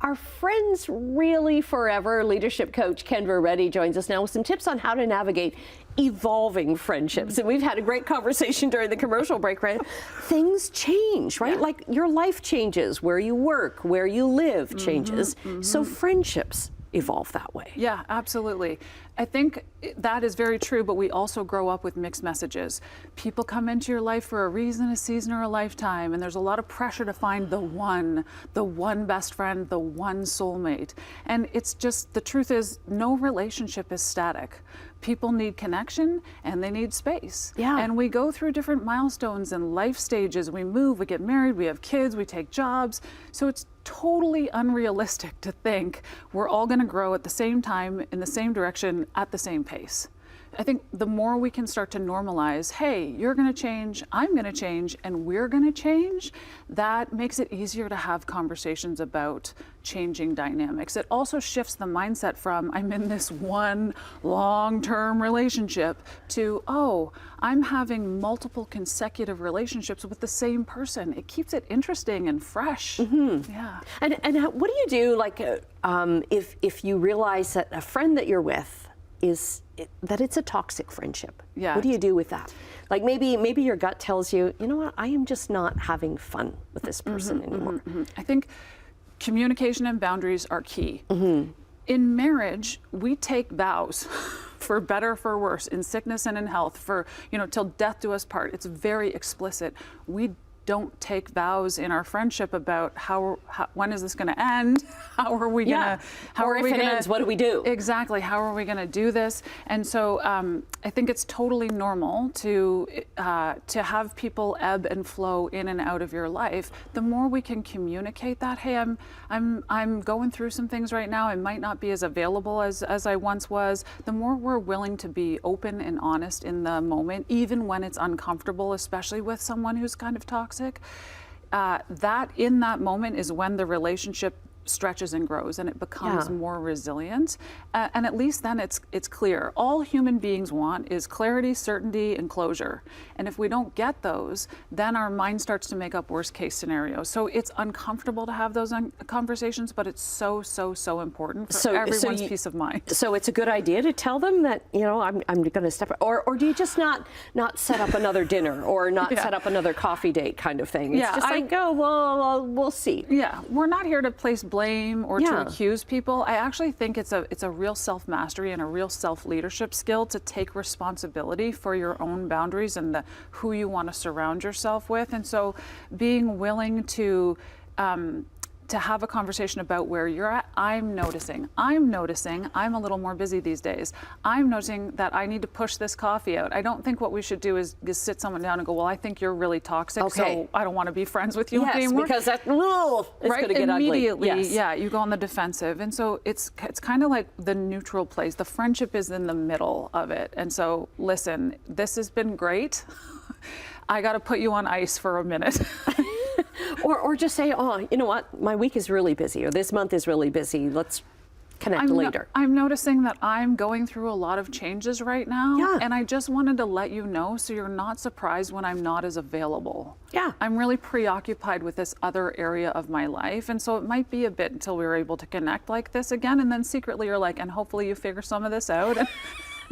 Are friends really forever? Leadership coach Kendra Reddy joins us now with some tips on how to navigate evolving friendships. And we've had a great conversation during the commercial break, right? Things change, right? Yeah. Like your life changes, where you work, where you live changes. So friendships evolve that way. Yeah, absolutely. I think that is very true, but we also grow up with mixed messages. People come into your life for a reason, a season, or a lifetime, and there's a lot of pressure to find the one best friend, the one soulmate. And it's just, the truth is, no relationship is static. People need connection and they need space. Yeah. And we go through different milestones and life stages. We move, we get married, we have kids, we take jobs. So it's totally unrealistic to think we're all going to grow at the same time, in the same direction, at the same pace. I think the more we can start to normalize, hey, you're going to change, I'm going to change, and we're going to change, that makes it easier to have conversations about changing dynamics. It also shifts the mindset from, I'm in this one long-term relationship, to, oh, I'm having multiple consecutive relationships with the same person. It keeps it interesting and fresh. Yeah. And what do you do, like, if you realize that a friend that you're with that it's a toxic friendship? Yeah. What do you do with that? Like maybe your gut tells you, you know what, I am just not having fun with this person anymore. I think communication and boundaries are key. In marriage, we take vows for better, for worse, in sickness and in health, for, till death do us part. It's very explicit. We don't take vows in our friendship about when is this going to end? How are we going to? Or if it ends, what do we do? Exactly. How are we going to do this? And so I think it's totally normal to have people ebb and flow in and out of your life. The more we can communicate that, hey, I'm going through some things right now. I might not be as available as I once was. The more we're willing to be open and honest in the moment, even when it's uncomfortable, especially with someone who's kind of toxic. That in that moment is when the relationship stretches and grows and it becomes more resilient, and at least then it's clear. All human beings want is clarity, certainty, and closure, and if we don't get those, then our mind starts to make up worst case scenarios. So it's uncomfortable to have those conversations, but it's so important for everyone's peace of mind. So it's a good idea to tell them that, I'm going to step, or do you just not set up another dinner or not set up another coffee date kind of thing? It's just like, oh, well, we'll see. Yeah, we're not here to place blame or to accuse people. I actually think it's a real self-mastery and a real self-leadership skill to take responsibility for your own boundaries and who you want to surround yourself with. And so being willing to have a conversation about where you're at. I'm noticing I'm a little more busy these days. I'm noticing that I need to push this coffee out. I don't think what we should do is sit someone down and go, well, I think you're really toxic, so I don't want to be friends with you anymore. Because that, it's going to get ugly. Immediately, you go on the defensive. And so it's kind of like the neutral place. The friendship is in the middle of it. And so, listen, this has been great. I got to put you on ice for a minute. Or just say, oh, you know what, my week is really busy, or this month is really busy. Let's connect later. I'm noticing that I'm going through a lot of changes right now, and I just wanted to let you know so you're not surprised when I'm not as available. Yeah. I'm really preoccupied with this other area of my life, and so it might be a bit until we're able to connect like this again, and then secretly you're like, and hopefully you figure some of this out. And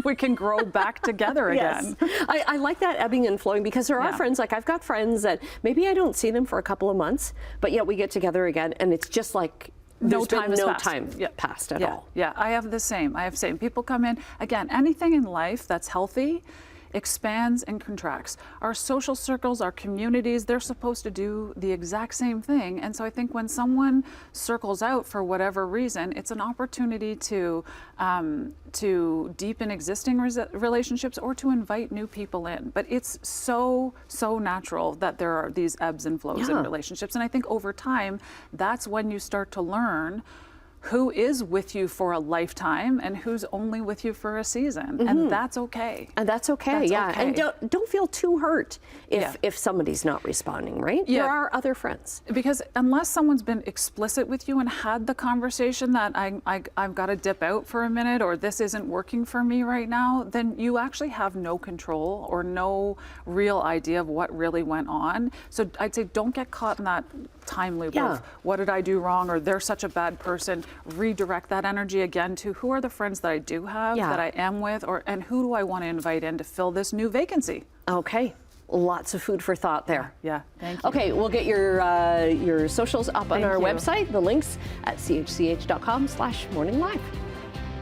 we can grow back together again. I like that ebbing and flowing, because there are friends, like I've got friends that maybe I don't see them for a couple of months, but yet we get together again and it's just like no time passed at all. Yeah, I have the same. People come in, again, anything in life that's healthy expands and contracts. Our social circles, our communities, they're supposed to do the exact same thing. And so I think when someone circles out for whatever reason, it's an opportunity to deepen existing relationships or to invite new people in. But it's so natural that there are these ebbs and flows in relationships. And I think over time, that's when you start to learn who is with you for a lifetime and who's only with you for a season. And that's okay. And that's okay, And don't feel too hurt if somebody's not responding, right? There are other friends. Because unless someone's been explicit with you and had the conversation that I've got to dip out for a minute, or this isn't working for me right now, then you actually have no control or no real idea of what really went on. So I'd say don't get caught in that time loop Yeah. of what did I do wrong, or they're such a bad person. Redirect that energy again to who are the friends that I do have, Yeah. that I am with, and who do I want to invite in to fill this new vacancy? Okay. Lots of food for thought there. Yeah, thank you. Okay, we'll get your socials up on Thank our you. website, the links at chch.com/morninglive.